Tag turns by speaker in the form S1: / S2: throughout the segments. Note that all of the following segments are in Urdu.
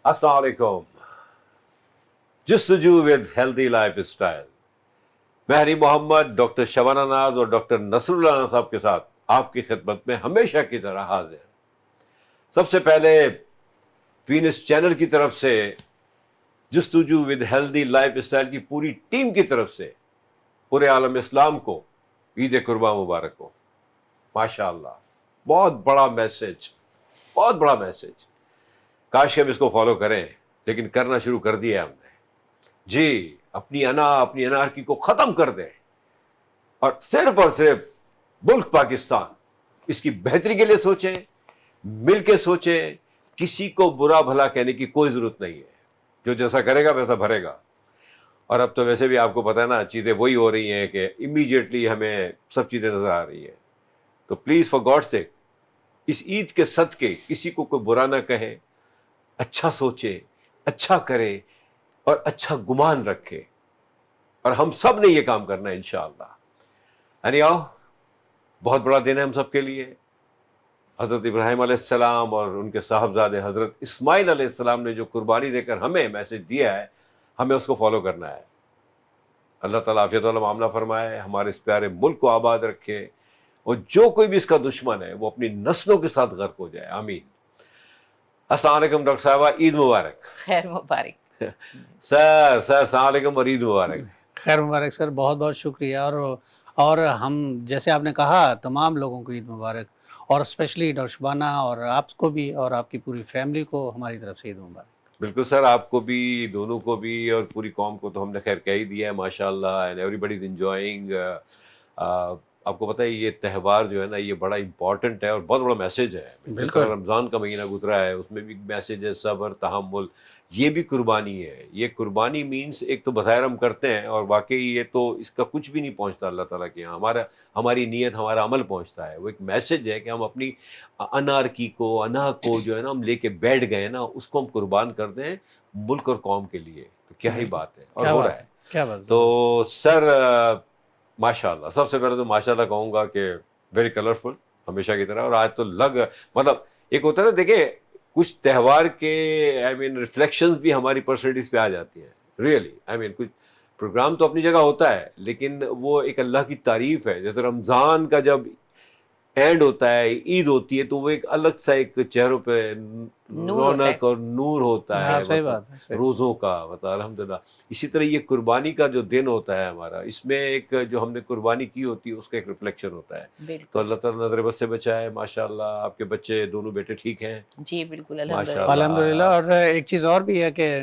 S1: السلام علیکم. جستجو ود ہیلدی لائف اسٹائل. میں حنیف محمد ڈاکٹر شبانہ ناز اور ڈاکٹر نصر اللہ ناز صاحب کے ساتھ آپ کی خدمت میں ہمیشہ کی طرح حاضر. سب سے پہلے وینس چینل کی طرف سے جستجو ود ہیلدی لائف اسٹائل کی پوری ٹیم کی طرف سے پورے عالم اسلام کو عید قربان مبارک ہو. ماشاء اللہ بہت بڑا میسج، بہت بڑا میسج. کاش کہ ہم اس کو فالو کریں، لیکن کرنا شروع کر دیا ہم نے. جی، اپنی انارکی کو ختم کر دیں اور صرف ملک پاکستان اس کی بہتری کے لیے سوچیں، مل کے سوچیں. کسی کو برا بھلا کہنے کی کوئی ضرورت نہیں ہے. جو جیسا کرے گا ویسا بھرے گا. اور اب تو ویسے بھی آپ کو پتہ ہے نا، چیزیں وہی ہو رہی ہیں کہ امیڈیٹلی ہمیں سب چیزیں نظر آ رہی ہیں. تو پلیز فار گاڈ سیک اس عید کے صدقے کسی کو کوئی برا نہ کہے، اچھا سوچے، اچھا کرے اور اچھا گمان رکھے. اور ہم سب نے یہ کام کرنا ہے انشاءاللہ. یعنی آؤ، بہت بڑا دن ہے ہم سب کے لیے. حضرت ابراہیم علیہ السلام اور ان کے صاحبزادے حضرت اسماعیل علیہ السلام نے جو قربانی دے کر ہمیں میسج دیا ہے، ہمیں اس کو فالو کرنا ہے. اللہ تعالیٰ عافیت والا معاملہ فرمائے، ہمارے اس پیارے ملک کو آباد رکھے، اور جو کوئی بھی اس کا دشمن ہے وہ اپنی نسلوں کے ساتھ غرق ہو جائے. آمین. السلام علیکم ڈاکٹر صاحبہ، عید مبارک.
S2: خیر مبارک.
S1: سر السلام علیکم اور عید مبارک.
S3: خیر مبارک سر، بہت بہت شکریہ. اور ہم جیسے آپ نے کہا تمام لوگوں کو عید مبارک، اور اسپیشلی ڈاکٹر شبانہ اور آپ کو بھی اور آپ کی پوری فیملی کو ہماری طرف سے عید مبارک.
S1: بالکل سر، آپ کو بھی، دونوں کو بھی، اور پوری قوم کو تو ہم نے خیر کہہ ہی دیا ہے ماشاء اللہ. And everybody is enjoying. آپ کو پتہ ہے یہ تہوار جو ہے نا، یہ بڑا امپورٹنٹ ہے اور بہت بڑا میسج ہے. جس طرح رمضان کا مہینہ گزرا ہے اس میں بھی میسج ہے صبر، تحمل. یہ بھی قربانی ہے. یہ قربانی مینس ایک تو بظاہر ہم کرتے ہیں، اور واقعی یہ تو اس کا کچھ بھی نہیں پہنچتا اللہ تعالیٰ کے یہاں. ہماری نیت، ہمارا عمل پہنچتا ہے. وہ ایک میسج ہے کہ ہم اپنی انارکی کو، انا کو جو ہے نا ہم لے کے بیٹھ گئے نا، اس کو ہم قربان کر دیں ملک اور قوم کے لیے. تو کیا ہی بات ہے، اور ہو رہا ہے.
S3: کیا بات.
S1: تو سر ماشاء اللہ، سب سے پہلے تو ماشاء اللہ کہوں گا کہ ویری کلرفل ہمیشہ کی طرح. اور آج تو مطلب ایک ہوتا ہے نا، دیکھیں کچھ تہوار کے ریفلیکشنز بھی ہماری پرسنالٹیز پہ آ جاتی ہیں. ریئلی کچھ پروگرام تو اپنی جگہ ہوتا ہے، لیکن وہ ایک اللہ کی تعریف ہے. جیسے رمضان کا جب اینڈ ہوتا ہے، عید ہوتی ہے، تو وہ ایک الگ سا ایک چہروں پہ رونق اور نور ہوتا ہے.
S3: صحیح بات ہے.
S1: روزوں کا مطلب الحمدللہ. اسی طرح یہ قربانی کا جو دن ہوتا ہے ہمارا، اس میں ایک جو ہم نے قربانی کی ہوتی ہے اس کا ایک ریفلیکشن ہوتا ہے. تو اللہ تعالیٰ نظر بد سے بچائے. ماشاء اللہ آپ کے بچے دونوں بیٹے ٹھیک ہیں؟
S2: جی بالکل
S3: الحمدللہ. اور ایک چیز اور بھی ہے کہ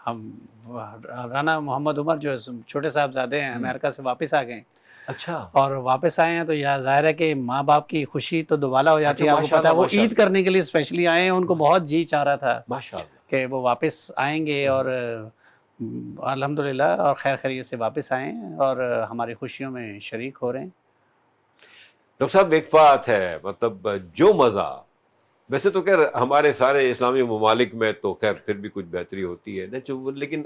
S3: ہم رانا محمد عمر جو چھوٹے صاحبزادے ہیں امریکہ سے واپس آ گئے.
S1: اچھا.
S3: اور واپس آئے ہیں تو یہ ظاہر ہے کہ ماں باپ کی خوشی تو دوبالا ہو جاتی ہے. آپ کو پتا ہے وہ عید کرنے کے لیے اسپیشلی آئے ہیں. ان کو بہت جی چاہ رہا تھا کہ وہ واپس آئیں گے، اور الحمدللہ اور خیر خیریت سے واپس آئے ہیں اور ہماری خوشیوں میں شریک ہو رہے ہیں.
S1: ڈاکٹر صاحب ایک بات ہے، مطلب جو مزہ، ویسے تو خیر ہمارے سارے اسلامی ممالک میں تو خیر پھر بھی کچھ بہتری ہوتی ہے، لیکن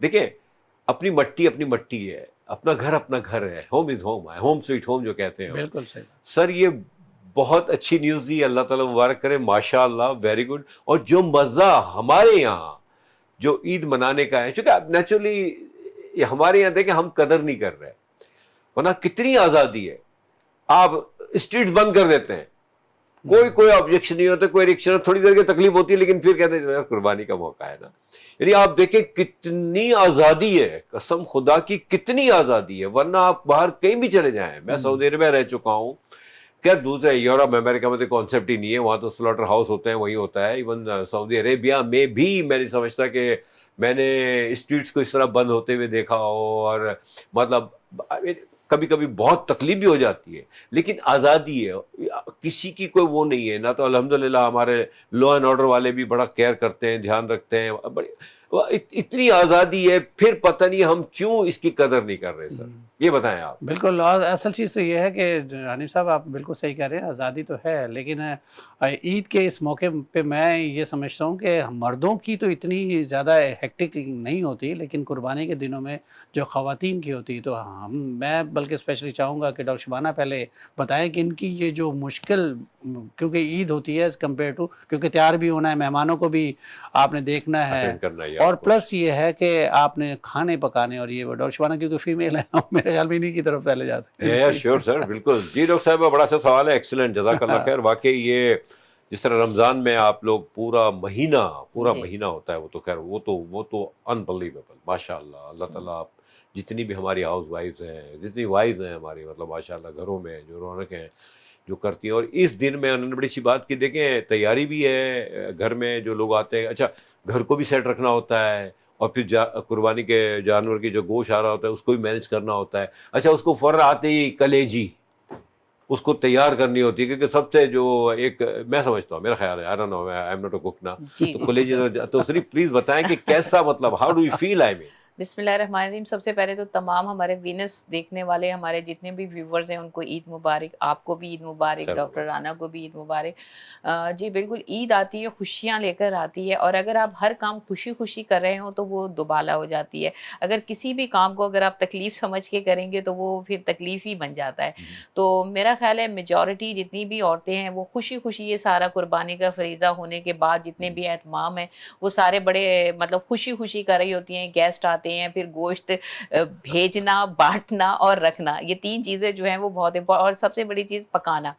S1: دیکھیں اپنی مٹی ہے، اپنا گھر ہے. ہوم از ہوم ہے، ہوم سویٹ ہوم جو کہتے ہیں.
S3: بالکل صحیح.
S1: سر یہ بہت اچھی نیوز دی، اللہ تعالیٰ مبارک کرے. ماشاء اللہ ویری گڈ. اور جو مزہ ہمارے یہاں جو عید منانے کا ہے، چونکہ نیچرلی ہمارے یہاں دیکھیں ہم قدر نہیں کر رہے، ورنہ کتنی آزادی ہے. آپ اسٹریٹ بند کر دیتے ہیں، کوئی آبجیکشن نہیں ہوتا، کوئی ریکشن. تھوڑی دیر کی تکلیف ہوتی ہے، لیکن پھر کہتے ہیں قربانی کا موقع ہے نا. یعنی آپ دیکھیں کتنی آزادی ہے، قسم خدا کی کتنی آزادی ہے. ورنہ آپ باہر کہیں بھی چلے جائیں، میں سعودی عربیہ رہ چکا ہوں، کیا دوسرے یورپ امریکہ میں تو کانسیپٹ ہی نہیں ہے. وہاں تو سلاٹر ہاؤس ہوتے ہیں، وہی ہوتا ہے. ایون سعودی عربیہ میں بھی میں نہیں سمجھتا کہ میں نے اسٹریٹس کو اس طرح بند ہوتے ہوئے دیکھا ہو. اور مطلب کبھی کبھی بہت تکلیف بھی ہو جاتی ہے، لیکن آزادی ہے، کسی کی کوئی وہ نہیں ہے. نہ تو الحمدللہ ہمارے لا اینڈ آرڈر والے بھی بڑا کیئر کرتے ہیں، دھیان رکھتے ہیں. اتنی آزادی ہے، پھر پتہ نہیں ہم کیوں اس کی قدر نہیں کر رہے سر، یہ بتائیں آپ.
S3: بالکل. اور اصل چیز تو یہ ہے کہ حنیف صاحب آپ بالکل صحیح کہہ رہے ہیں، آزادی تو ہے، لیکن عید کے اس موقع پہ میں یہ سمجھتا ہوں کہ مردوں کی تو اتنی زیادہ ہیکٹک نہیں ہوتی، لیکن قربانی کے دنوں میں جو خواتین کی ہوتی تو میں بلکہ اسپیشلی چاہوں گا کہ ڈاکٹر شبانہ پہلے بتائیں کہ ان کی یہ جو مشکل، کیونکہ عید ہوتی ہے ایز کمپیئر ٹو، کیونکہ تیار بھی ہونا ہے، مہمانوں کو بھی آپ نے دیکھنا ہے،
S1: اٹینڈ کرنا ہے،
S3: اور پلس یہ ہے کہ آپ نے کھانے پکانے، اور یہ ڈاکٹر شبانہ کیونکہ فیمیل ہے میرے خیال میں انہیں کی طرف پہلے جاتے ہیں.
S1: شیور سر، بالکل. جی ڈاکٹر صاحب بڑا اچھا سوال ہے، ایکسلنٹ، جزاک اللہ خیر. واقعی یہ جس طرح رمضان میں آپ لوگ پورا مہینہ ہوتا ہے، وہ تو خیر وہ تو انبلیویبل، ماشاء اللہ. اللہ تعالیٰ آپ جتنی بھی ہماری ہاؤس وائفز ہیں، جتنی وائفز ہیں ہماری، مطلب ماشاء اللہ گھروں میں جو رونق ہیں جو کرتی ہیں. اور اس دن میں انہوں نے بڑی اچھی بات کی، دیکھیں تیاری بھی ہے گھر میں جو لوگ آتے ہیں، اچھا گھر کو بھی سیٹ رکھنا ہوتا ہے، اور پھر قربانی کے جانور کی جو گوشت آ رہا ہوتا ہے اس کو بھی مینیج کرنا ہوتا ہے. اچھا اس کو فوراً آتے ہی کلیجی اس کو تیار کرنی ہوتی ہے، کیونکہ سب سے جو ایک میں سمجھتا ہوں، میرا خیال ہے، I don't know, I am not a cook نا، تو کلیجی تو صرف پلیز بتائیں کہ کیسا، مطلب ہاؤ ڈو یو فیل؟ آئی مین
S2: بسم اللہ الرحمن الرحیم. سب سے پہلے تو تمام ہمارے وینس دیکھنے والے ہمارے جتنے بھی ویورز ہیں ان کو عید مبارک. آپ کو بھی عید مبارک، ڈاکٹر رانا کو بھی عید مبارک. جی بالکل، عید آتی ہے خوشیاں لے کر آتی ہے، اور اگر آپ ہر کام خوشی خوشی کر رہے ہوں تو وہ دوبالا ہو جاتی ہے. اگر کسی بھی کام کو اگر آپ تکلیف سمجھ کے کریں گے تو وہ پھر تکلیف ہی بن جاتا ہے. تو میرا خیال ہے میجورٹی جتنی بھی عورتیں ہیں وہ خوشی خوشی یہ سارا قربانی کا فریضہ ہونے کے بعد جتنے بھی اہتمام ہیں وہ سارے بڑے مطلب خوشی خوشی کر رہی ہوتی ہیں. گیسٹ آتے ہیں، پھر گوشت بھیجنا، بانٹنا اور رکھنا، یہ تین چیزیں جو ہیں وہ بہت امپورٹنٹ، اور سب سے بڑی چیز پکانا.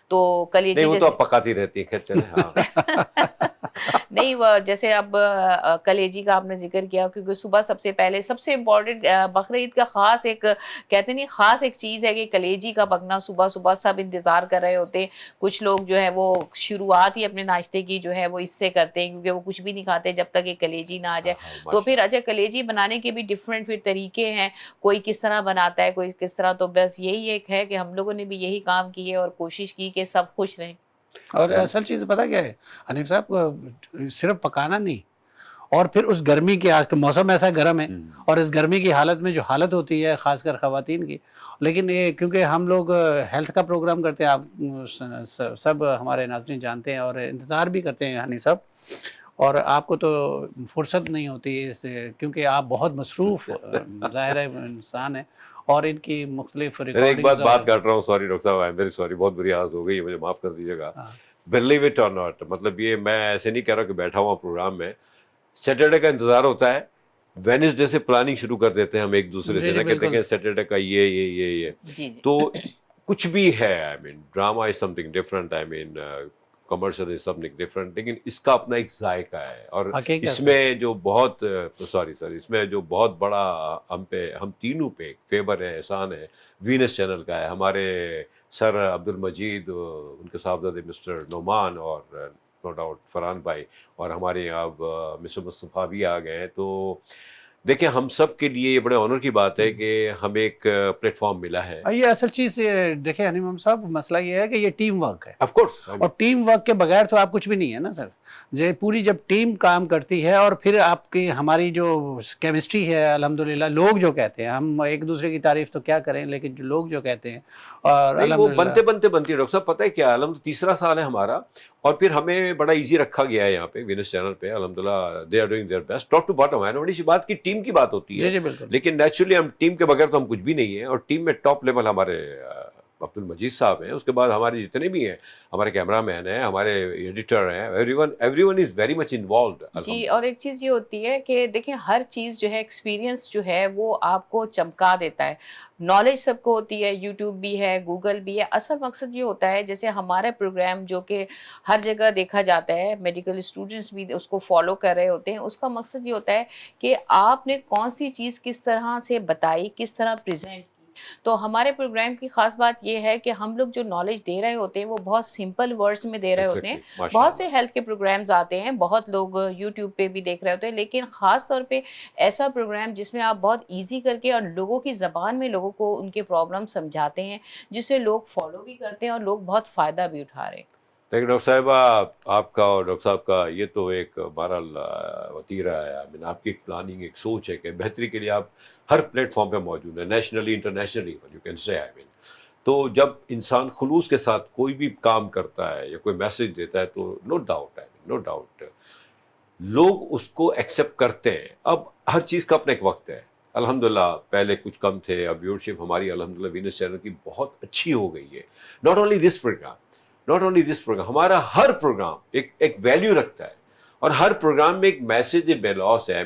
S2: تو کلیجی
S1: نہیں، وہ تو
S2: جیسے
S1: آپ پکاتی رہتی ہیں، خیر چلیں. ہاں
S2: نہیں، وہ جیسے اب کلیجی کا آپ نے ذکر کیا، کیونکہ صبح سب سے پہلے سب سے امپورٹنٹ بقرعید کا خاص ایک کہتے نہیں خاص ایک چیز ہے کہ کلیجی کا پکنا. صبح صبح سب انتظار کر رہے ہوتے ہیں. کچھ لوگ جو ہے وہ شروعات ہی اپنے ناشتے کی جو ہے وہ اس سے کرتے ہیں، کیونکہ وہ کچھ بھی نہیں کھاتے جب تک یہ کلیجی نہ آ جائے. تو پھر اچھا کلیجی بنانے کے بھی ڈفرینٹ پھر طریقے ہیں، کوئی کس طرح بناتا ہے، کوئی کس طرح. تو بس یہی ایک ہے کہ ہم لوگوں نے بھی یہی کام کیے اور کوشش کی کہ سب خوش رہیں.
S3: اور اصل چیز پتہ کیا ہے حنیف صاحب، صرف پکانا نہیں، اور پھر اس گرمی کے، آج کا موسم ایسا گرم ہے، اور اس گرمی کی حالت میں جو حالت ہوتی ہے خاص کر خواتین کی، لیکن یہ کیونکہ ہم لوگ ہیلتھ کا پروگرام کرتے ہیں، آپ سب ہمارے ناظرین جانتے ہیں اور انتظار بھی کرتے ہیں حنیف صاحب، اور آپ کو تو فرصت نہیں ہوتی اس سے، کیونکہ آپ بہت مصروف ظاہر ہے انسان ہیں، اور ان کی مختلف
S1: ایک بات
S3: ریکارڈنگز.
S1: کر رہا ہوں، سوری ڈاکٹر صاحب، آئی ایم ویری سوری، بہت بری حالت ہو گئی ہے، مجھے معاف کر دیجیے گا. بلیو اٹ اور ناٹ، مطلب یہ میں ایسے نہیں کہہ رہا کہ بیٹھا ہوا پروگرام میں، سیٹرڈے کا انتظار ہوتا ہے، وینسڈے سے پلاننگ شروع کر دیتے ہیں ہم ایک دوسرے سے، نہ کہتے ہیں سیٹرڈے کا یہ تو کچھ بھی ہے. I mean drama is something different, I mean commercial is something different, لیکن اس کا اپنا ایک ذائقہ ہے. اور اس میں جو بہت اس میں جو بہت بڑا ہم تینوں پہ فیور ہے، احسان ہے، وینس چینل کا ہے. ہمارے سر عبد المجید، ان کے صاحبزادے مسٹر نعمان، اور نو ڈاؤٹ فرحان بھائی، اور ہمارے یہاں اب مسٹر مصطفیٰ بھی آ گئے ہیں. تو دیکھیں ہم سب کے لیے یہ بڑے آنر کی بات ہے کہ ہمیں ایک پلیٹ فارم ملا ہے.
S3: یہ اصل چیز دیکھیں حنیف صاحب، مسئلہ یہ ہے کہ یہ ٹیم ورک ہے،
S1: آف کورس،
S3: اور ٹیم ورک کے بغیر تو آپ کچھ بھی نہیں ہے نا سر. یہ پوری جب ٹیم کام کرتی ہے، اور پھر آپ کی ہماری جو کیمسٹری ہے الحمدللہ، لوگ جو کہتے ہیں، ہم ایک دوسرے کی تعریف تو کیا کریں، لیکن جو لوگ جو کہتے ہیں، اور
S1: نہیں وہ
S3: الحمدللہ
S1: بنتی ہے. ڈاکٹر صاحب پتہ ہے کیا، الحمد تیسرا سال ہے ہمارا، اور پھر ہمیں بڑا ایزی رکھا گیا ہے یہاں پہ وینس چینل پہ، الحمدللہ they are doing their best top to bottom. ہے نا بڑی سی بات کی ٹیم کی بات ہوتی ہے،
S3: جی بالکل.
S1: لیکن نیچرلی ہم ٹیم کے بغیر تو ہم کچھ بھی نہیں ہیں. اور ٹیم میں ٹاپ لیول ہمارے عبد المجید صاحب ہیں، اس کے بعد ہمارے جتنے بھی ہیں، ہمارے کیمرہ مین ہیں، ہمارے ایڈیٹر ہیں، everyone is very much involved.
S2: جی، اور ایک چیز یہ ہوتی ہے کہ دیکھیں ہر چیز جو ہے ایکسپیرینس جو ہے وہ آپ کو چمکا دیتا ہے. نالج سب کو ہوتی ہے، یوٹیوب بھی ہے، گوگل بھی ہے. اصل مقصد یہ ہوتا ہے جیسے ہمارا پروگرام جو کہ ہر جگہ دیکھا جاتا ہے، میڈیکل اسٹوڈنٹس بھی اس کو فالو کر رہے ہوتے ہیں. اس کا مقصد یہ ہوتا ہے کہ آپ نے کون سی چیز کس طرح سے بتائی، کس طرح پریزنٹ. تو ہمارے پروگرام کی خاص بات یہ ہے کہ ہم لوگ جو نالج دے رہے ہوتے ہیں وہ بہت سمپل ورڈز میں دے رہے ہوتے ہیں. بہت سے ہیلتھ کے پروگرامز آتے ہیں، بہت لوگ یوٹیوب پہ بھی دیکھ رہے ہوتے ہیں، لیکن خاص طور پہ ایسا پروگرام جس میں آپ بہت ایزی کر کے اور لوگوں کی زبان میں لوگوں کو ان کے پرابلم سمجھاتے ہیں، جسے لوگ فالو بھی کرتے ہیں اور لوگ بہت فائدہ بھی اٹھا رہے ہیں.
S1: لیکن ڈاکٹر صاحبہ آپ کا اور ڈاکٹر صاحب کا یہ تو ایک بہرحال وتیرہ ہے، آپ کی ایک پلاننگ، ایک سوچ ہے کہ بہتری کے لیے آپ ہر پلیٹ فارم پہ موجود ہیں، nationally internationally you can say تو جب انسان خلوص کے ساتھ کوئی بھی کام کرتا ہے یا کوئی میسج دیتا ہے تو نو ڈاؤٹ لوگ اس کو ایکسیپٹ کرتے ہیں. اب ہر چیز کا اپنا ایک وقت ہے. الحمدللہ پہلے کچھ کم تھے، اب ویورشپ ہماری الحمدللہ وینس چینل کی بہت اچھی ہو گئی ہے. ناٹ اونلی دس پروگرام ہمارا ہر پروگرام ایک ویلیو رکھتا ہے، اور ہر پروگرام میں ایک میسج بیلوس ہے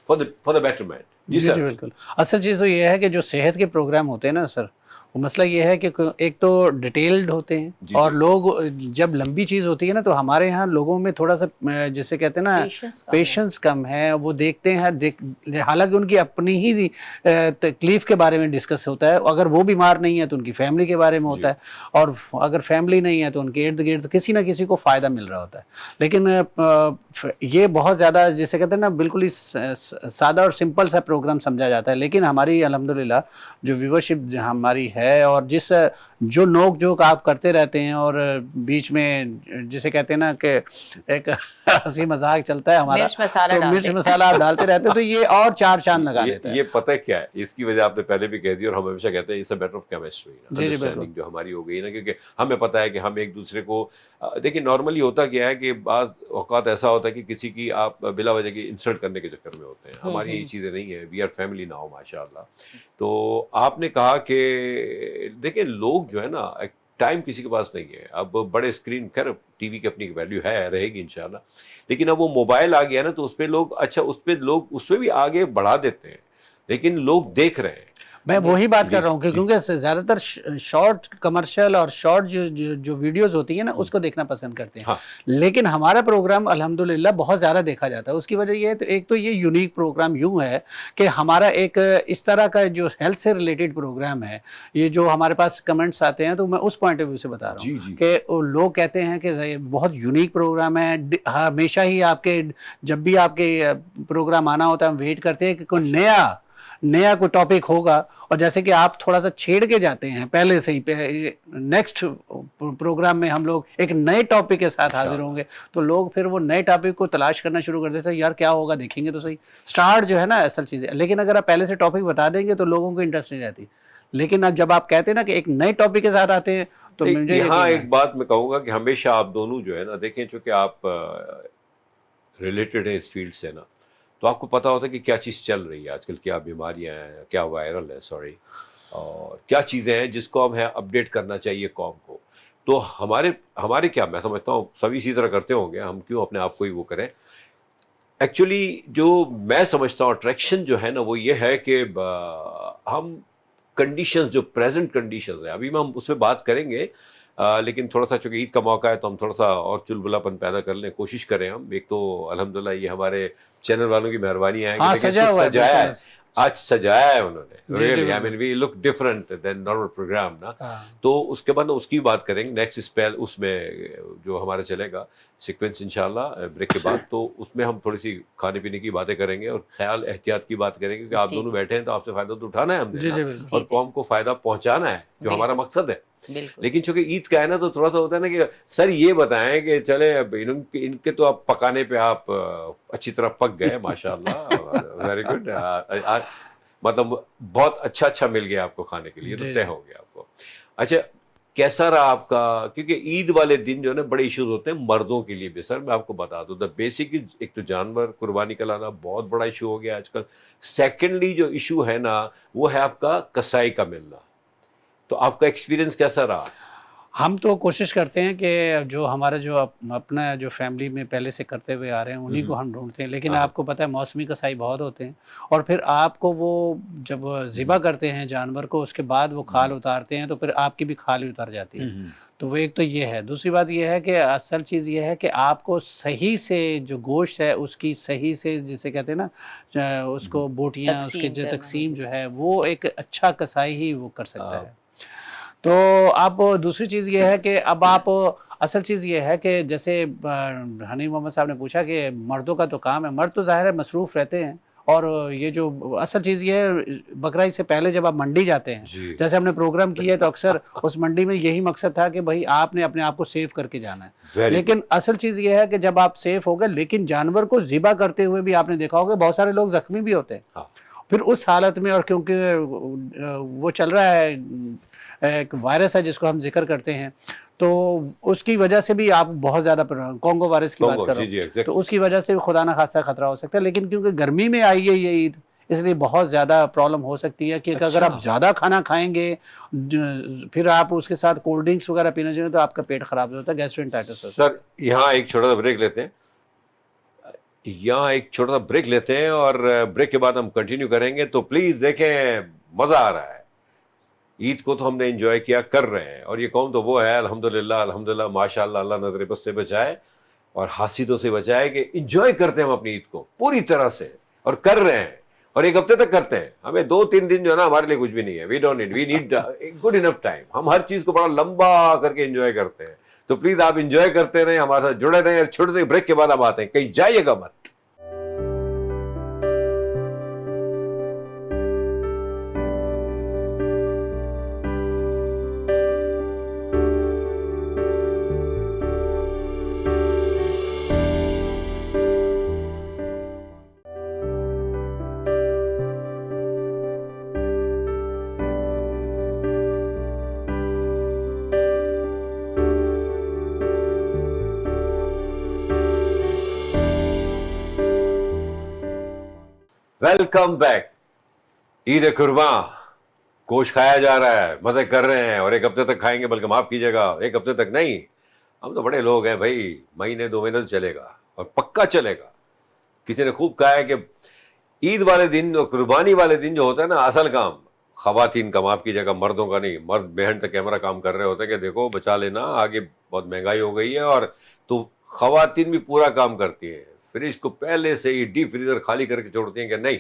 S1: فار دا بیٹرمنٹ.
S3: جی جی بالکل. اصل چیز تو یہ ہے کہ جو صحت کے پروگرام ہوتے ہیں نا سر، وہ مسئلہ یہ ہے کہ ایک تو ڈیٹیلڈ ہوتے ہیں، اور لوگ جب لمبی چیز ہوتی ہے نا تو ہمارے ہاں لوگوں میں تھوڑا سا جسے کہتے ہیں نا پیشنس کم ہے. وہ دیکھتے ہیں حالانکہ ان کی اپنی ہی تکلیف کے بارے میں ڈسکس ہوتا ہے. اگر وہ بیمار نہیں ہے تو ان کی فیملی کے بارے میں ہوتا ہے، اور اگر فیملی نہیں ہے تو ان کے ارد گرد کسی نہ کسی کو فائدہ مل رہا ہوتا ہے. لیکن یہ بہت زیادہ جسے کہتے ہیں نا بالکل ہی سادہ اور سمپل سا پروگرام سمجھا جاتا ہے. لیکن ہماری الحمدللہ جو ویورشپ ہماری ہے، اور جو نوک جھوک آپ کرتے رہتے ہیں، اور بیچ میں جسے کہتے ہیں نا کہ ایک ہنسی مذاق چلتا ہے ہمارا، مرچ مسالہ آپ ڈالتے رہتے ہیں، تو یہ اور چار چاند لگا دیتا ہے.
S1: یہ پتہ کیا ہے اس کی وجہ آپ نے پہلے بھی کہہ دی، اور ہم ہمیشہ کہتے ہیں it's a matter of chemistry, understanding جو ہماری ہو گئی نا، کیونکہ ہمیں پتہ ہے کہ ہم ایک دوسرے کو دیکھیں. نارملی ہوتا کیا ہے کہ بعض اوقات ایسا ہوتا ہے کہ کسی کی آپ بلا وجہ کی انسلٹ کرنے کے چکر میں ہوتے ہیں. ہماری یہ چیزیں نہیں ہیں، وی آر فیملی ناؤ ماشاء اللہ. تو آپ نے کہا کہ دیکھیں لوگ جو ہے نا، ٹائم کسی کے پاس نہیں ہے. اب بڑے اسکرین، خیر ٹی وی کی اپنی ویلیو ہے، رہے گی انشاءاللہ، لیکن اب وہ موبائل آ گیا نا تو اس پہ لوگ اس پہ بھی آگے بڑھا دیتے ہیں، لیکن لوگ دیکھ رہے ہیں.
S3: میں وہی بات کر رہا ہوں کہ کیونکہ زیادہ تر شارٹ کمرشل اور شارٹ جو ویڈیوز ہوتی ہیں نا اس کو دیکھنا پسند کرتے ہیں. لیکن ہمارا پروگرام الحمدللہ بہت زیادہ دیکھا جاتا ہے. اس کی وجہ یہ ہے تو ایک تو یہ یونیک پروگرام یوں ہے کہ ہمارا ایک اس طرح کا جو ہیلتھ سے ریلیٹڈ پروگرام ہے، یہ جو ہمارے پاس کمنٹس آتے ہیں تو میں اس پوائنٹ آف ویو سے بتا رہا ہوں کہ لوگ کہتے ہیں کہ بہت یونیک پروگرام ہے. ہمیشہ ہی جب بھی آپ کے پروگرام آنا ہوتا ہے ہم ویٹ کرتے ہیں کہ کوئی نیا کوئی ٹاپک ہوگا، اور جیسے کہ آپ تھوڑا سا چھیڑ کے جاتے ہیں پہلے سے ہی، نیکسٹ پروگرام میں ہم لوگ ایک نئے ٹاپک کے ساتھ حاضر ہوں گے، تو لوگ پھر وہ نئے ٹاپک کو تلاش کرنا شروع کر دیتے ہیں. یار کیا ہوگا، دیکھیں گے تو صحیح. سٹارٹ جو ہے نا اصل چیز ہے. لیکن اگر آپ پہلے سے ٹاپک بتا دیں گے تو لوگوں کو انٹرسٹ نہیں رہتی. لیکن اب جب آپ کہتے ہیں نا کہ ایک نئے ٹاپک کے ساتھ آتے ہیں تو
S1: یہاں ایک بات میں کہوں گا کہ ہمیشہ آپ دونوں جو ہے نا، دیکھیں چونکہ آپ ریلیٹڈ ہیں اس فیلڈ سے نا، تو آپ کو پتہ ہوتا ہے کہ کیا چیز چل رہی ہے آج کل، کیا بیماریاں ہیں، کیا وائرل ہے اور کیا چیزیں ہیں جس کو ہمیں اپڈیٹ کرنا چاہیے قوم کو. تو ہمارے کیا، میں سمجھتا ہوں سبھی اسی طرح کرتے ہوں گے، ہم کیوں اپنے آپ کو ہی وہ کریں. ایکچولی جو میں سمجھتا ہوں اٹریکشن جو ہے نا وہ یہ ہے کہ ہم کنڈیشنز جو پریزنٹ کنڈیشنز ہیں، ابھی ہم اس پہ بات کریں گے، لیکن تھوڑا سا چونکہ عید کا موقع ہے تو ہم تھوڑا سا اور چلبلا پن پیدا کر لیں، کوشش کریں ہم. ایک تو الحمدللہ یہ ہمارے چینل والوں کی مہربانی ہے کہ سجایا ہے، آج سجایا ہے انہوں نے، really I mean we look different than normal program نا. تو اس کے بعد اس کی بات کریں گے نیکسٹ اسپیل، اس میں جو ہمارا چلے گا سیکوینس انشاءاللہ بریک کے بعد، تو اس میں ہم تھوڑی سی کھانے پینے کی باتیں کریں گے اور خیال احتیاط کی بات کریں گے، کیونکہ آپ دونوں بیٹھے ہیں تو آپ سے فائدہ تو اٹھانا ہے ہم نے، اور قوم کو فائدہ پہنچانا ہے جو ہمارا مقصد ہے. لیکن چونکہ عید کا ہے نا تو تھوڑا سا ہوتا ہے نا کہ سر یہ بتائیں کہ چلے ان کے تو آپ پکانے پہ آپ اچھی طرح پک گئے ماشاء اللہ، ویری گڈ، مطلب بہت اچھا مل گیا آپ کو کھانے کے لیے، تو طے ہو گیا آپ کو. اچھا کیسا رہا آپ کا، کیونکہ عید والے دن جو ہے نا بڑے ایشوز ہوتے ہیں مردوں کے لیے بھی. سر میں آپ کو بتا دوں دا بیسک، ایک تو جانور قربانی کا لانا بہت بڑا ایشو ہو گیا آج کل. سیکنڈلی جو ایشو ہے نا وہ ہے آپ کا کسائی کا ملنا. تو آپ کا ایکسپیرینس کیسا رہا؟
S3: ہم تو کوشش کرتے ہیں کہ جو ہمارا جو اپنا جو فیملی میں پہلے سے کرتے ہوئے آ رہے ہیں انہی کو ہم ڈھونڈتے ہیں. لیکن آپ کو پتہ ہے موسمی کسائی بہت ہوتے ہیں، اور پھر آپ کو وہ جب ذبح کرتے ہیں جانور کو اس کے بعد وہ کھال اتارتے ہیں تو پھر آپ کی بھی کھال ہی اتار جاتی ہے. تو وہ ایک تو یہ ہے. دوسری بات یہ ہے کہ اصل چیز یہ ہے کہ آپ کو صحیح سے جو گوشت ہے اس کی صحیح سے جسے کہتے ہیں نا اس کو بوٹیاں، اس کی جو تقسیم جو ہے وہ ایک اچھا کسائی ہی وہ کر سکتا ہے. تو اب دوسری چیز یہ ہے کہ اب آپ اصل چیز یہ ہے کہ جیسے حنیف محمد صاحب نے پوچھا کہ مردوں کا تو کام ہے، مرد تو ظاہر ہے مصروف رہتے ہیں اور یہ جو اصل چیز یہ ہے بقرعید سے پہلے جب آپ منڈی جاتے ہیں, جیسے ہم نے پروگرام کیا تو اکثر اس منڈی میں یہی مقصد تھا کہ بھائی آپ نے اپنے آپ کو سیو کر کے جانا ہے, لیکن اصل چیز یہ ہے کہ جب آپ سیف ہو گئے لیکن جانور کو ذبح کرتے ہوئے بھی آپ نے دیکھا ہوگا بہت سارے لوگ زخمی بھی ہوتے ہیں. پھر اس حالت میں, اور کیونکہ وہ چل رہا ہے ایک وائرس ہے جس کو ہم ذکر کرتے ہیں, تو اس کی وجہ سے بھی آپ بہت زیادہ کونگو وائرس کی بات کر رہے ہیں, تو اس کی وجہ سے بھی خدا نہ خاصہ خطرہ ہو سکتا ہے. لیکن کیونکہ گرمی میں آئی ہے یہ عید, اس لیے بہت زیادہ پرابلم ہو سکتی ہے کہ اگر آپ زیادہ کھانا کھائیں گے پھر آپ اس کے ساتھ کولڈ ڈرنکس وغیرہ پینا چاہیں تو آپ کا پیٹ خراب ہو جاتا ہے, گیسٹرنٹائٹس ہوتا ہے.
S1: سر یہاں ایک چھوٹا سا بریک لیتے ہیں, اور بریک کے بعد ہم کنٹینیو کریں گے. تو پلیز دیکھیں, مزہ آ رہا ہے. عید کو تو ہم نے انجوائے کیا, کر رہے ہیں, اور یہ قوم تو وہ ہے الحمدللہ ماشاء اللہ, اللہ نظر بس سے بچائے اور حاسدوں سے بچائے کہ انجوائے کرتے ہیں ہم اپنی عید کو پوری طرح سے, اور کر رہے ہیں, اور ایک ہفتے تک کرتے ہیں. ہمیں 2-3 دن جو ہے نا ہمارے لیے کچھ بھی نہیں ہے. We need good enough time. ہم ہر چیز کو بڑا لمبا کر کے انجوائے کرتے ہیں. تو پلیز آپ انجوائے کرتے رہیں, ہمارے ساتھ جڑے رہیں, اور چھوٹے سے بریک کے بعد ہم آتے ہیں, کہیں جائیے گا مت. Welcome back. عید قرباں, گوشت کھایا جا رہا ہے, مزے کر رہے ہیں, اور ایک ہفتے تک کھائیں گے, بلکہ معاف کیجیے گا ایک ہفتے تک نہیں, ہم تو بڑے لوگ ہیں بھائی, مہینے 2 مہینے تو چلے گا, اور پکا چلے گا. کسی نے خوب کہا ہے کہ عید والے دن اور قربانی والے دن جو ہوتا ہے نا, اصل کام خواتین کا, معاف کیجیے گا مردوں کا نہیں. مرد بہن تک کیمرہ کام کر رہے ہوتے ہیں کہ دیکھو بچا لینا, آگے بہت مہنگائی ہو گئی ہے, اور تو خواتین بھی پورا کام کرتی ہیں. فریج کو پہلے سے ہی ڈیپ فریزر خالی کر کے چھوڑتی ہیں کہ نہیں,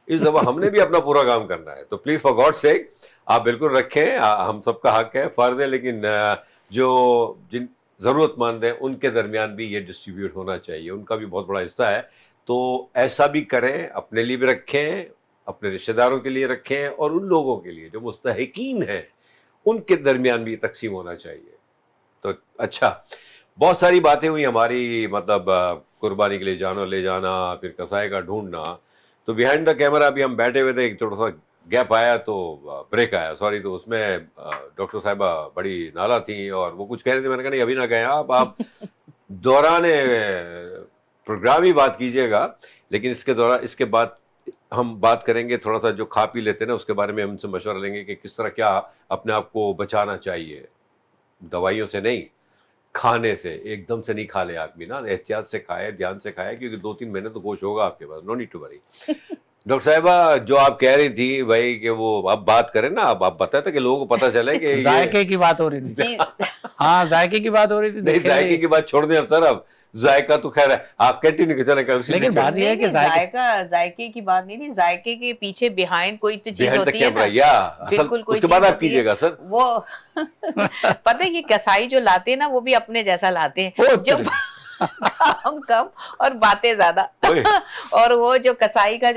S1: اس دفعہ ہم نے بھی اپنا پورا کام کرنا ہے. تو پلیز فار گاڈ سیک آپ بالکل رکھیں, ہم سب کا حق ہے, فرض ہے, لیکن جو جن ضرورت مند ہیں ان کے درمیان بھی یہ ڈسٹریبیوٹ ہونا چاہیے, ان کا بھی بہت بڑا حصہ ہے. تو ایسا بھی کریں, اپنے لیے بھی رکھیں, اپنے رشتہ داروں کے لیے رکھیں, اور ان لوگوں کے لیے جو مستحقین ہیں ان کے درمیان بھی تقسیم ہونا چاہیے. تو اچھا, بہت ساری باتیں ہوئی ہماری, مطلب قربانی کے لیے جانا, لے جانا, پھر کسائے کا ڈھونڈنا. تو بیہائنڈ دا کیمرہ ابھی ہم بیٹھے ہوئے تھے, ایک چھوٹا سا گیپ آیا, تو بریک آیا, سوری. تو اس میں ڈاکٹر صاحبہ بڑی ناراض تھیں, اور وہ کچھ کہہ رہے تھے. میں نے کہا نہیں, ابھی نہ کہیں آپ دوران پروگرام ہی بات کیجیے گا, لیکن اس کے بعد ہم بات کریں گے تھوڑا سا جو کھا پی لیتے ہیں نا, اس کے بارے میں ہم سے مشورہ لیں گے کہ کس طرح کیا اپنے آپ کو بچانا چاہیے. دوائیوں سے نہیں, کھانے سے. ایک دم سے نہیں کھا لے آدمی نا, احتیاط سے کھائے, دھیان سے کھائے, کیونکہ 2-3 مہینے تو گوشت ہوگا آپ کے پاس. No need to worry. Doctor صاحبہ جو آپ کہہ رہی تھی بھائی کہ وہ اب بات کریں نا, آپ بتائے تھے کہ لوگوں کو پتہ چلے کہ
S3: ذائقے کی بات ہو رہی تھی. ہاں ذائقے کی بات ہو رہی تھی.
S1: نہیں, ذائقے کی بات چھوڑ دیں اب سر, اب ذائقہ تو خیر ہے, آپ کنٹینیو چلیں.
S3: لیکن بات یہ ہے کہ
S2: ذائقے کی بات نہیں تھی, ذائقے کے پیچھے بیہائنڈ کوئی تو چیز ہوتی ہے نا,
S1: بالکل, اس کے بعد آپ کیجیے گا سر.
S2: وہ پتہ ہے کہ کسائی جو لاتے ہیں نا وہ بھی اپنے جیسا لاتے ہیں, جب کام کم اور باتیں زیادہ. اور وہ جو کسائی کا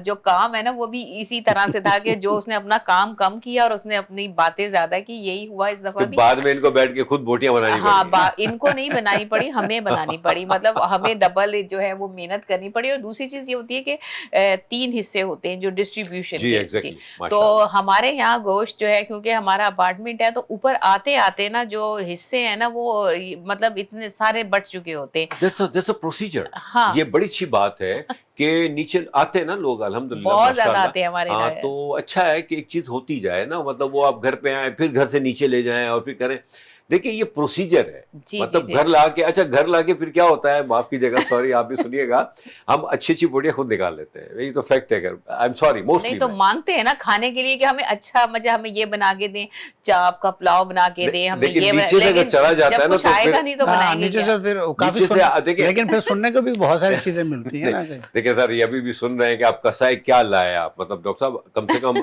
S2: جو کام ہے نا وہ بھی اسی طرح سے تھا کہ جو اس نے اپنا کام کم کیا اور اس نے اپنی باتیں زیادہ کی. یہی ہوا اس دفعہ بھی.
S1: بعد میں ان کو بیٹھ کے خود بوٹیاں بنانی پڑی.
S2: ہاں, ان کو نہیں بنانی پڑی, ہمیں بنانی پڑی. مطلب ہمیں ڈبل جو ہے وہ محنت کرنی پڑی. اور دوسری چیز یہ ہوتی ہے کہ 3 حصے ہوتے ہیں جو ڈسٹریبیوشن کے. تو ہمارے یہاں گوشت جو ہے, کیونکہ ہمارا اپارٹمنٹ ہے, تو اوپر آتے آتے نا جو حصے ہیں نا وہ مطلب اتنے سارے بٹ چکے ہوتے ہیں.
S1: That's a procedure. یہ بڑی اچھی بات ہے کہ نیچے آتے ہیں نا لوگ, الحمدللہ
S2: بہت زیادہ آتے ہیں ہمارے.
S1: ہاں, تو اچھا ہے کہ ایک چیز ہوتی جائے نا, مطلب وہ آپ گھر پہ آئیں, پھر گھر سے نیچے لے جائیں, اور پھر کریں. دیکھیں یہ پروسیجر ہے, مطلب گھر لا کے, اچھا گھر لا کے پھر کیا ہوتا ہے, معاف کیجیے گا, سوری آپ بھی سنیے گا, ہم اچھی اچھی بوٹیاں خود نکال لیتے ہیں. یہی تو فیکٹ ہے. آئی ایم سوری, موسٹلی
S2: نہیں تو مانگتے ہیں نا کھانے کے لیے کہ ہمیں اچھا مزہ, ہمیں یہ بنا کے دیں, چاپ کا پلاؤ بنا کے دیں, ہمیں یہ,
S1: لیکن چلا جاتا ہے نا,
S2: کچھ آئے گا نہیں تو بنائیں گے
S3: نیچے سے پھر کافی, لیکن پھر سننے کو بھی بہت ساری چیزیں ملتی ہیں.
S1: دیکھیں سر, یہ ابھی بھی سن رہے ہیں کہ آپ کسائی کیا لائے آپ, مطلب ڈاکٹر صاحب کم سے کم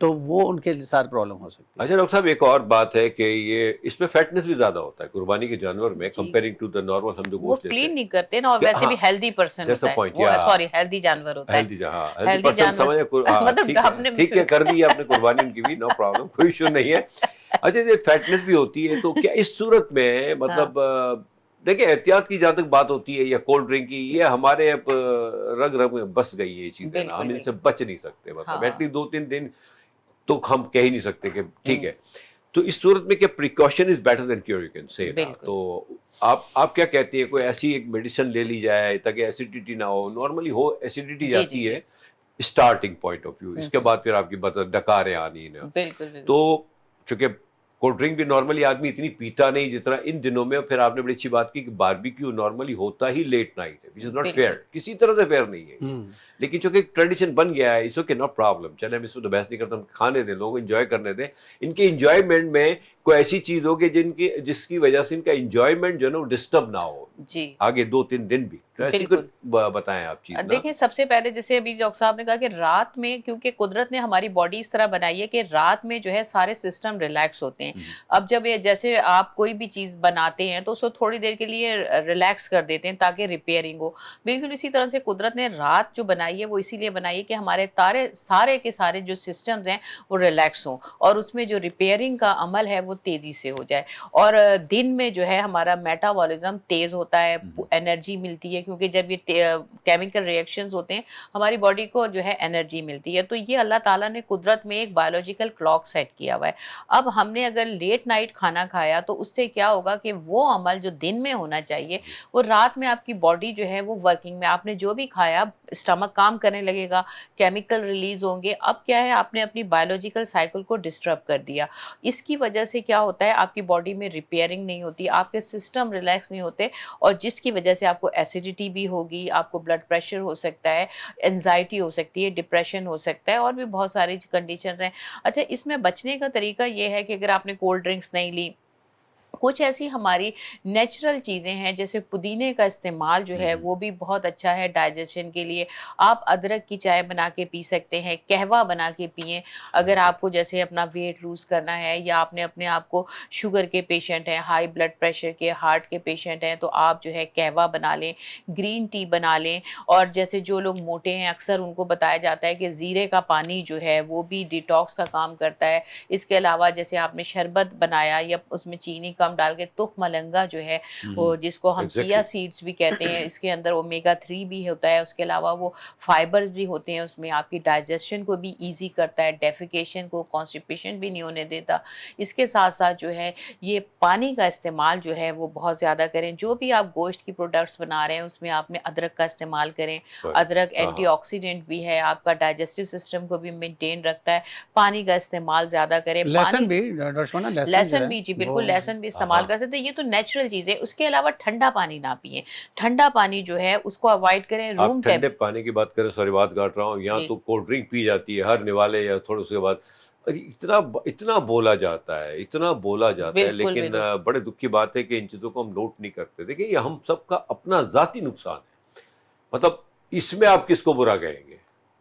S3: تو وہ ان کے ساتھ پرابلم ہو سکتی ہے.
S1: اچھا ڈاکٹر صاحب ایک اور بات ہے کہ یہ اس میں فیٹنس بھی زیادہ ہوتا ہے قربانی کے جانور میں کمپیئرنگ ٹو دا نارمل ہم جو
S2: وہ
S1: گوشت لیتے
S2: کلین
S1: ہیں.
S2: نہیں کرتے نا, اور ویسے بھی ہیلدی پرسن ہوتا ہے وہ, سوری ہیلدی جانور ہوتا ہے,
S1: ہیلدی پرسن سمجھے, ٹھیک ہے کر دی آپ نے قربانی ان کی بھی, نو پرابلم, کوئی ایشو نہیں ہے. اچھا یہ فیٹنس بھی ہوتی ہے تو کیا اس صورت میں مطلب دیکھیں احتیاط کی جہاں تک بات ہوتی ہے یا کولڈ ڈرنک کی, یہ ہمارے اب رگ رگ میں بس گئی ہے یہ چیزیں, ہم ان سے بچ نہیں سکتے, مطلب ایٹ لیسٹ 2-3 دن تو ہم کہہ ہی نہیں سکتے کہ ٹھیک ہے. تو اس صورت میں کیا precaution is better than cure, you can say. تو آپ کیا کہتی ہیں, کوئی ایسی ایک میڈیسن لے لی جائے تاکہ ایسیڈیٹی نہ ہو؟ نارملی ہو ایسیڈیٹی جاتی ہے اسٹارٹنگ پوائنٹ آف ویو, اس کے بعد پھر آپ کی ڈکاریں آنی نا. تو چونکہ کولڈ ڈرنک بھی نارملی آدمی اتنی پیتا نہیں جتنا ان دنوں میں. پھر آپ نے بڑی اچھی بات کی کہ باربیکیو نارملی ہوتا ہی لیٹ نائٹ ہے, وچ از ناٹ فیئر, کسی طرح سے فیئر نہیں ہے, لیکن چونکہ ایک ٹریڈیشن بن گیا ہے, اس اوکے نو پرابلم, چلے ہم اس میں بحث نہیں کرتے, ہم کھانے دیں, لوگوں کو انجوائے کرنے دیں. ان کے انجوائمنٹ میں کوئی ایسی چیز ہوگی جس کی وجہ سے ان کا انجوائمنٹ جو ہے نا وہ ڈسٹرب نہ ہو آگے 2-3 دن بھی. ایسی کچھ بتائیں آپ چیز.
S2: دیکھیں سب سے پہلے جیسے ابھی ڈاکٹر صاحب نے کہا کہ رات میں, کیونکہ قدرت نے ہماری باڈی اس طرح بنائی ہے کہ رات میں جو ہے سارے سسٹم ریلیکس ہوتے ہیں. اب جب جیسے آپ کوئی بھی چیز بناتے ہیں تو اس کو تھوڑی دیر کے لیے ریلیکس کر دیتے ہیں تاکہ ریپیئرنگ ہو. بالکل اسی طرح سے قدرت نے رات جو بنائی ہے وہ اسی لیے بنائی ہے کہ ہمارے سارے کے سارے جو سسٹمز ہیں وہ ریلیکس ہوں, اور اس میں جو ریپیئرنگ کا عمل ہے وہ تیزی سے ہو جائے. اور دن میں جو ہے ہمارا میٹابولزم تیز ہوتا ہے, انرجی ملتی ہے, کیونکہ جب یہ کیمیکل ریئیکشنز ہوتے ہیں ہماری باڈی کو جو ہے انرجی ملتی ہے. تو یہ اللہ تعالیٰ نے قدرت میں ایک بایولوجیکل کلاک سیٹ کیا ہوا ہے. اب ہم نے اگر لیٹ نائٹ کھانا کھایا تو اس سے کیا ہوگا کہ وہ عمل جو دن میں ہونا چاہیے وہ رات میں آپ کی باڈی جو ہے وہ ورکنگ میں, آپ نے جو بھی کھایا اسٹمک کام کرنے لگے گا, کیمیکل ریلیز ہوں گے. اب کیا ہے, آپ نے اپنی بایولوجیکل سائیکل کو ڈسٹرب کر دیا. اس کی وجہ سے کیا ہوتا ہے, آپ کی باڈی میں ریپیئرنگ نہیں ہوتی, آپ کے سسٹم ریلیکس نہیں ہوتے, اور جس کی وجہ سے آپ کو ایسیڈیٹی بھی ہوگی, آپ کو بلڈ پریشر ہو سکتا ہے, انزائٹی ہو سکتی ہے, ڈپریشن ہو سکتا ہے, اور بھی بہت ساری کنڈیشنز ہیں. اچھا اس میں بچنے کا طریقہ یہ ہے کہ اگر آپ نے کولڈ ڈرنکس نہیں لی, کچھ ایسی ہماری نیچرل چیزیں ہیں جیسے پودینے کا استعمال جو ہے وہ بھی بہت اچھا ہے ڈائجیشن کے لیے. آپ ادرک کی چائے بنا کے پی سکتے ہیں, قہوہ بنا کے پئیں. اگر آپ کو جیسے اپنا ویٹ لوز کرنا ہے, یا آپ نے اپنے آپ کو شوگر کے پیشنٹ ہیں, ہائی بلڈ پریشر کے, ہارٹ کے پیشنٹ ہیں, تو آپ جو ہے قہوہ بنا لیں, گرین ٹی بنا لیں. اور جیسے جو لوگ موٹے ہیں اکثر ان کو بتایا جاتا ہے کہ زیرے کا پانی جو ہے وہ بھی ڈیٹاکس کا کام کرتا ہے. اس کے علاوہ جیسے آپ نے شربت بنایا یا اس میں چینی کم ڈال کے, تخم ملنگا جو ہے وہ جس کو ہم سیا سیڈز بھی کہتے ہیں, اس کے اندر اومیگا 3 بھی ہوتا ہے, اس کے علاوہ وہ فائبر بھی ہوتے ہیں, اس میں آپ کی ڈائجیشن کو بھی ایزی کرتا ہے, ڈیفیکیشن کو, کانسٹیپیشن بھی نہیں ہونے دیتا. اس کے ساتھ ساتھ جو ہے یہ پانی کا استعمال جو ہے وہ بہت زیادہ کریں. جو بھی آپ گوشت کی پروڈکٹس بنا رہے ہیں اس میں آپ نے ادرک کا استعمال کریں. ادرک اینٹی آکسیڈنٹ بھی ہے, آپ کا ڈائجسٹو سسٹم کو بھی مینٹین رکھتا ہے. پانی کا استعمال زیادہ کریں.
S3: لہسن بھی,
S2: لہسن بھی, جی بالکل لہسن بھی استعمال کر سکتے ہیں. یہ تو نیچرل چیز ہے. اس کے علاوہ ٹھنڈا پانی نہ پئیں, ٹھنڈا پانی جو ہے اس کو اوائڈ کریں. روم
S1: ٹھنڈے پانی کی بات کریں, سوری بات کاٹ رہا ہوں, یہاں تو کولڈ ڈرنک پی جاتی ہے ہر نوالے یا تھوڑے اس کے بعد, اتنا بولا جاتا ہے, لیکن بڑے دکھ کی بات ہے کہ ان چیزوں کو ہم نوٹ نہیں کرتے. دیکھیں یہ ہم سب کا اپنا ذاتی نقصان ہے, مطلب اس میں آپ کس کو برا کہیں گے,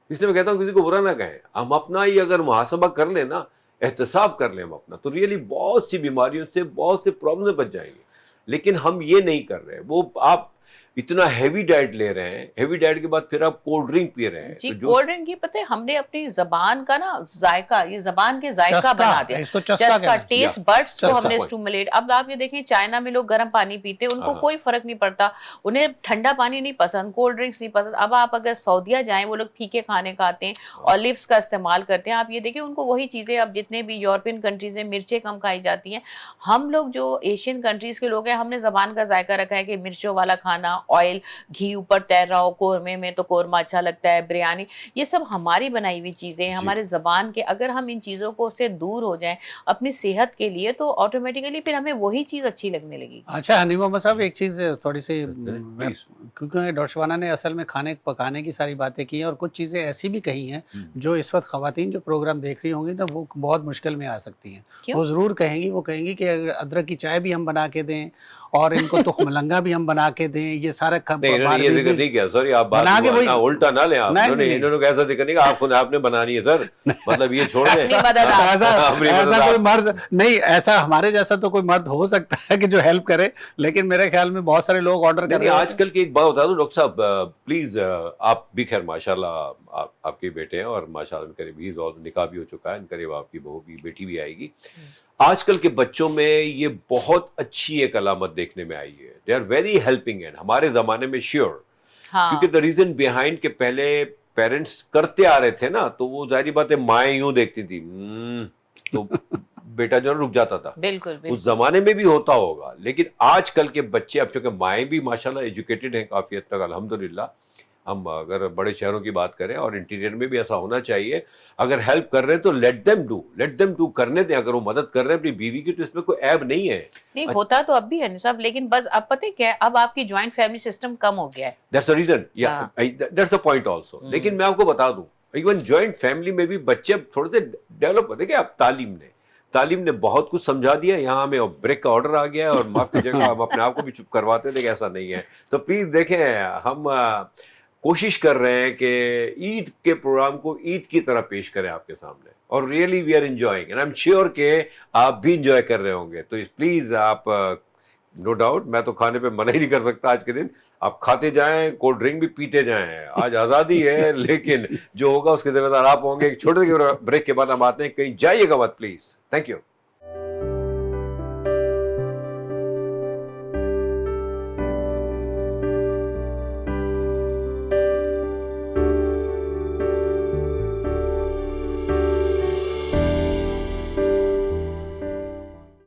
S1: اس لیے میں کہتا ہوں کسی کو برا نہ کہیں. ہم اپنا ہی اگر محاسبہ کر لیں نا, احتساب کر لیں ہم اپنا, تو ریئلی بہت سی بیماریوں سے, بہت سے پرابلم سے بچ جائیں گے. لیکن ہم یہ نہیں کر رہے. وہ آپ اتنا ہیوی ڈائٹ لے رہے ہیں, ہیوی ڈائٹ کے بعد پھر آپ کولڈ ڈرنک پی رہے ہیں.
S2: جی کولڈ ڈرنک کی پتہ ہے ہم نے اپنی زبان کا نا ذائقہ, یہ زبان کے ذائقہ بنا دیا, چسکا, ٹیسٹ بڈس کو ہم نے اسٹیمولیٹ. اب آپ یہ دیکھیں چائنا میں لوگ گرم پانی پیتے, ان کو کوئی فرق نہیں پڑتا, انہیں ٹھنڈا پانی نہیں پسند, کولڈ ڈرنکس نہیں پسند. اب آپ اگر سعودیہ جائیں, وہ لوگ پھیکے کھانے کھاتے ہیں, اولیوز کا استعمال کرتے ہیں. آپ یہ دیکھیں ان کو وہی چیزیں, اب جتنے بھی یورپین کنٹریز میں مرچیں کم کھائی جاتی ہیں. ہم لوگ جو ایشین کنٹریز کے لوگ ہیں, ہم نے زبان کا ذائقہ رکھا ہے کہ مرچوں والا کھانا, آئل گھی اوپر تیر رہا ہو, قورمے میں تو قورمہ اچھا لگتا ہے, بریانی, یہ سب ہماری بنائی ہوئی چیزیں ہیں, ہمارے زبان کے. اگر ہم ان چیزوں کو سے دور ہو جائیں اپنی صحت کے لیے, تو آٹومیٹیکلی پھر ہمیں وہی چیز اچھی لگنے لگے گی.
S3: اچھا حنیف محمد صاحب ایک چیز تھوڑی سی, کیونکہ ڈاکٹر شبانہ نے اصل میں کھانے پکانے کی ساری باتیں کی ہیں, اور کچھ چیزیں ایسی بھی کہی ہیں جو اس وقت خواتین جو پروگرام دیکھ رہی ہوں گی تو وہ بہت مشکل میں آ سکتی ہیں. وہ ضرور کہیں گی, وہ کہیں گی کہ ادرک کی چائے بھی ہم بنا کے دیں, اور ان کو تخم لنگا بھی ہم بنا کے دیں, یہ سارا
S1: نہیں انہوں نے یہ ذکر نہیں کیا سر, آپ بات الٹا نہ لیں, آپ انہوں نے ایسا ذکر نہیں کہ آپ خود آپ نے بنانی ہے سر, مطلب یہ چھوڑ دیں
S3: ایسا کوئی مرد نہیں, ایسا ہمارے جیسا تو کوئی مرد ہو سکتا ہے کہ جو ہیلپ کرے, لیکن میرے خیال میں بہت سارے لوگ آرڈر کر رہے ہیں.
S1: آج کل کی ایک بات بتا دوں ڈاکٹر صاحب پلیز, آپ بھی خیر ماشاءاللہ آپ کے بیٹے ہیں اور ماشاءاللہ ان قریب ہی نکاح بھی ہو چکا ہے, ان قریب آپ کی بہو بھی بیٹی بھی آئے گی. آج کل کے بچوں میں یہ بہت اچھی ایک علامت دیکھنے میں آئی ہے, they are very helping hand. ہمارے زمانے میں شیور, کیونکہ دا ریزن بیہائنڈ کہ پہلے پیرنٹس کرتے آ رہے تھے نا, تو وہ ظاہری بات ہے مائیں یوں دیکھتی تھی تو بیٹا جو رک جاتا تھا.
S2: بالکل
S1: اس زمانے میں بھی ہوتا ہوگا, لیکن آج کل کے بچے اب چونکہ مائیں بھی ماشاءاللہ ایجوکیٹڈ ہیں کافی حد تک الحمدللہ, ہم اگر بڑے شہروں کی بات کریں اور انٹیریئر میں بھی ایسا ہونا چاہیے, اگر ہیلپ کر رہے ہیں تو لیٹ دیم ڈو کرنے دیں. اگر وہ مدد کر رہے ہیں اپنی بیوی کی تو اس میں کوئی عیب نہیں ہے.
S2: نہیں ہوتا تو اب بھی ہے صاحب, لیکن بس اب پتہ کیا ہے, اب آپ کی جوائنٹ فیملی سسٹم کم ہو گیا ہے.
S1: That's a reason, that's a point also. لیکن میں آپ کو بتا دوں ایون جوائنٹ فیملی میں بھی بچے اب تھوڑے سے ڈیولپ ہوتے. دیکھیں اب تعلیم نے بہت کچھ سمجھا دیا. یہاں ہمیں بریک کا آرڈر آ گیا ہے اور معاف کیجیے گا ہم اپنے آپ کو بھی چپ کرواتے تھے کہ ایسا نہیں ہے. تو پلیز دیکھیں, ہم کوشش کر رہے ہیں کہ عید کے پروگرام کو عید کی طرح پیش کریں آپ کے سامنے, اور really we are enjoying and I am sure کہ آپ بھی انجوائے کر رہے ہوں گے. تو پلیز آپ, نو ڈاؤٹ میں تو کھانے پہ منع ہی نہیں کر سکتا آج کے دن, آپ کھاتے جائیں, کولڈ ڈرنک بھی پیتے جائیں, آج آزادی ہے, لیکن جو ہوگا اس کے ذمہ دار آپ ہوں گے. ایک چھوٹے بریک کے بعد ہم آتے ہیں, کہیں جائیے گا مت پلیز. Thank you.